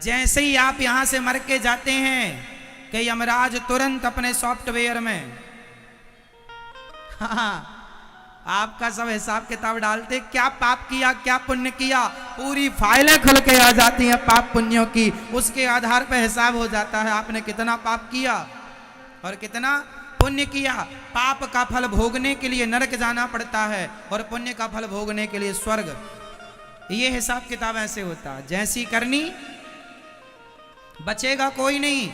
जैसे ही आप यहां से मर के जाते हैं कि यमराज तुरंत अपने सॉफ्टवेयर में हाँ, आपका सब हिसाब किताब डालते, क्या पाप किया क्या पुण्य किया, पूरी फाइलें खुल के आ जाती हैं पाप पुण्यों की। उसके आधार पर हिसाब हो जाता है आपने कितना पाप किया और कितना पुण्य किया। पाप का फल भोगने के लिए नरक जाना पड़ता है और पुण्य का फल भोगने के लिए स्वर्ग। ये हिसाब किताब ऐसे होता है, जैसी करनी बचेगा कोई नहीं।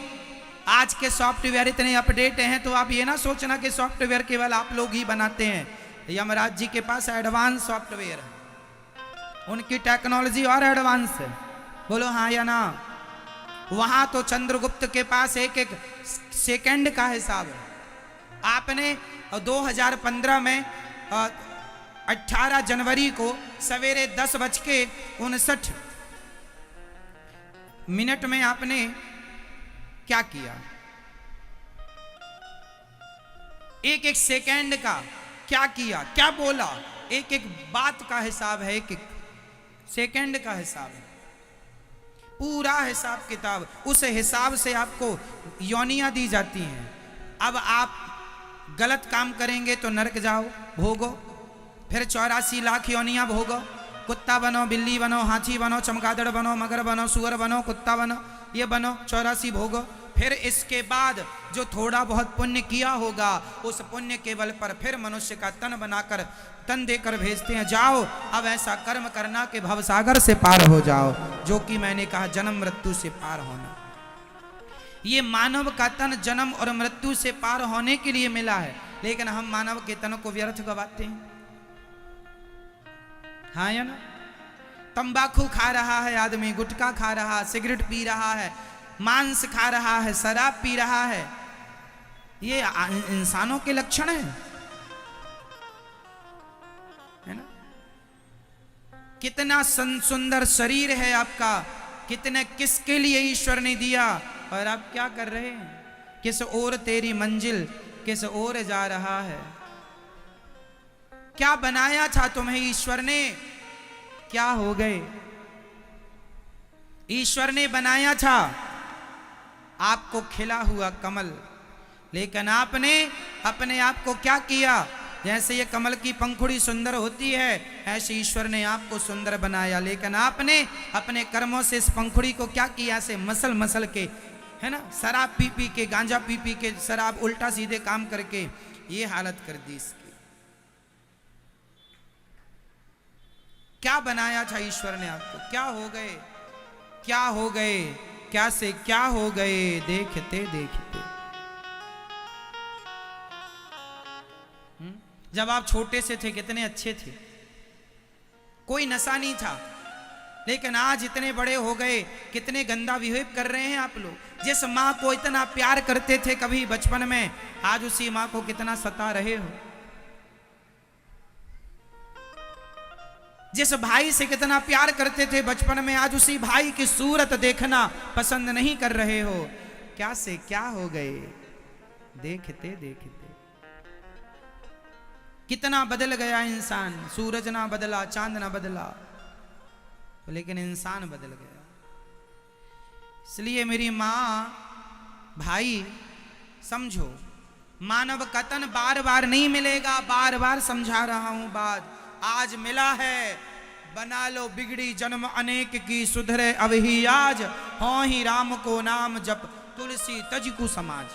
आज के सॉफ्टवेयर इतने अपडेट हैं तो आप ये ना सोचना कि सॉफ्टवेयर केवल आप लोग ही बनाते हैं। यमराज जी के पास एडवांस सॉफ्टवेयर है, उनकी टेक्नोलॉजी और एडवांस है। बोलो हाँ या ना। वहां तो चंद्रगुप्त के पास एक एक सेकंड का हिसाब है। आपने 2015 में 18 जनवरी को सवेरे 10:59 में आपने क्या किया, एक एक सेकंड का क्या किया, क्या बोला, एक एक बात का हिसाब है, एक एक सेकंड का हिसाब है, पूरा हिसाब किताब। उस हिसाब से आपको योनियां दी जाती हैं। अब आप गलत काम करेंगे तो नरक जाओ, भोगो, फिर 84 लाख योनियां भोगो। कुत्ता बनो, बिल्ली बनो, हाथी बनो, चमगादड़ बनो, मगर बनो, सुअर बनो, कुत्ता बनो, ये बनो, 84 भोगो। फिर इसके बाद जो थोड़ा बहुत पुण्य किया होगा उस पुण्य के बल पर फिर मनुष्य का तन बनाकर, तन देकर भेजते हैं, जाओ अब ऐसा कर्म करना कि भवसागर से पार हो जाओ, जो कि मैंने कहा जन्म मृत्यु से पार होना। ये मानव का तन जन्म और मृत्यु से पार होने के लिए मिला है, लेकिन हम मानव के तन को व्यर्थ गवाते हैं। हाँ या ना। तंबाकू खा रहा है आदमी, गुटखा खा रहा, सिगरेट पी रहा है, मांस खा रहा है, शराब पी रहा है, ये इंसानों के लक्षण है ना। कितना सुंदर शरीर है आपका, कितने किसके लिए ईश्वर ने दिया, और आप क्या कर रहे हैं, किस ओर तेरी मंजिल किस ओर जा रहा है। क्या बनाया था तुम्हें ईश्वर ने, क्या हो गए। ईश्वर ने बनाया था आपको खिला हुआ कमल, लेकिन आपने अपने आप को क्या किया। जैसे ये कमल की पंखुड़ी सुंदर होती है, ऐसे ईश्वर ने आपको सुंदर बनाया, लेकिन आपने अपने कर्मों से इस पंखुड़ी को क्या किया, से मसल मसल के, है ना, शराब पी पी के, गांजा पी पी के, शराब उल्टा सीधे काम करके ये हालत कर दी इसकी। क्या बनाया था ईश्वर ने आपको, क्या हो गए, क्या हो गए, क्या से क्या हो गए, देखते देखते। जब आप छोटे से थे कितने अच्छे थे, कोई नशा नहीं था, लेकिन आज इतने बड़े हो गए कितने गंदा बिहेव कर रहे हैं आप लोग। जिस माँ को इतना प्यार करते थे कभी बचपन में, आज उसी माँ को कितना सता रहे हो। जिस भाई से कितना प्यार करते थे बचपन में, आज उसी भाई की सूरत देखना पसंद नहीं कर रहे हो। क्या से क्या हो गए, देखते देखते। कितना बदल गया इंसान, सूरज ना बदला, चांद ना बदला, लेकिन इंसान बदल गया। इसलिए मेरी माँ, भाई समझो, मानव का तन बार बार नहीं मिलेगा, बार बार समझा रहा हूं बात। आज मिला है, बना लो बिगड़ी जन्म अनेक की, सुधरे अब ही आज, हो ही राम को नाम जप, तुलसी तज को समाज।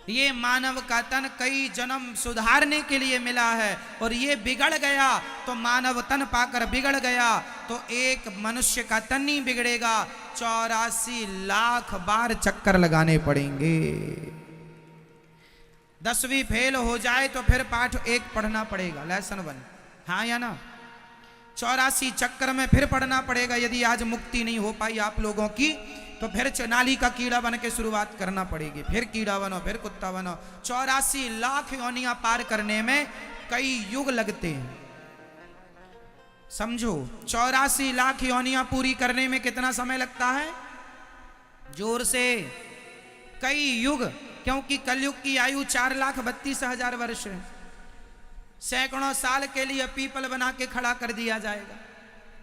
ये मानव का तन कई जन्म सुधारने के लिए मिला है, और ये बिगड़ गया तो मानव तन पाकर बिगड़ गया तो एक मनुष्य का तन नहीं बिगड़ेगा, 84 लाख बार चक्कर लगाने पड़ेंगे। 10वीं फेल हो जाए तो फिर पाठ 1 पढ़ना पड़ेगा, लेसन 1, हाँ या ना। 84 चक्कर में फिर पढ़ना पड़ेगा। यदि आज मुक्ति नहीं हो पाई आप लोगों की तो फिर नाली का कीड़ा बन के शुरुआत करना पड़ेगी, फिर कीड़ा बनो, फिर कुत्ता बनो। 84 लाख योनियां पार करने में कई युग लगते हैं, समझो। 84 लाख योनियां पूरी करने में कितना समय लगता है, जोर से, कई युग। क्योंकि कलयुग की आयु 4,32,000 वर्ष है। सैकड़ों साल के लिए पीपल बना के खड़ा कर दिया जाएगा,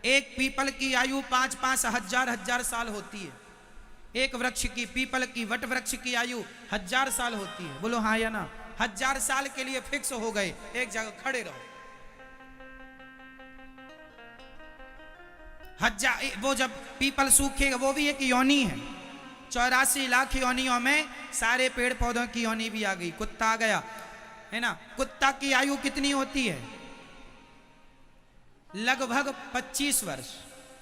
एक पीपल की आयु 5-5 हजार साल होती है। एक वृक्ष की, पीपल की, वट वृक्ष की आयु 1000 साल होती है। बोलो हाँ या ना? 1000 साल के लिए फिक्स हो गए, एक जगह खड़े रहो। वो जब पीपल सूखेगा, वो भी एक योनि है। 84 लाख योनियों में सारे पेड़ पौधों की योनि भी आ गई। कुत्ता आ गया, है ना? कुत्ता की आयु कितनी होती है? लगभग 25 वर्ष।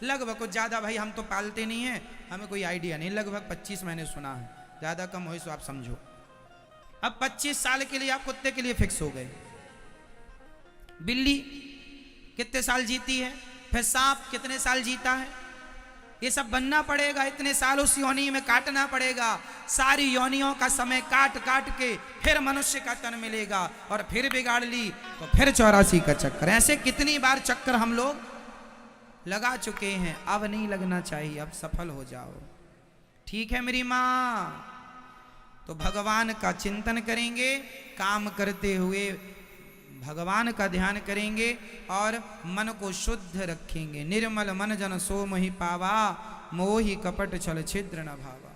लगभग, कुछ ज्यादा भाई हम तो पालते नहीं हैं, हमें कोई आइडिया नहीं। लगभग 25 मैंने सुना है, ज्यादा कम हो तो आप समझो। अब 25 साल के लिए आप कुत्ते के लिए फिक्स हो गए। बिल्ली कितने साल जीती है? फिर सांप कितने साल जीता है? ये सब बनना पड़ेगा, इतने साल उस योनि में काटना पड़ेगा। सारी योनियों का समय काट काट के फिर मनुष्य का तन मिलेगा, और फिर बिगाड़ ली तो फिर 84 का चक्कर। ऐसे कितनी बार चक्कर हम लोग लगा चुके हैं। अब नहीं लगना चाहिए, अब सफल हो जाओ। ठीक है मेरी माँ? तो भगवान का चिंतन करेंगे, काम करते हुए भगवान का ध्यान करेंगे और मन को शुद्ध रखेंगे। निर्मल मन जन सो मोहि पावा, मोहि कपट छल छिद्र न भावा।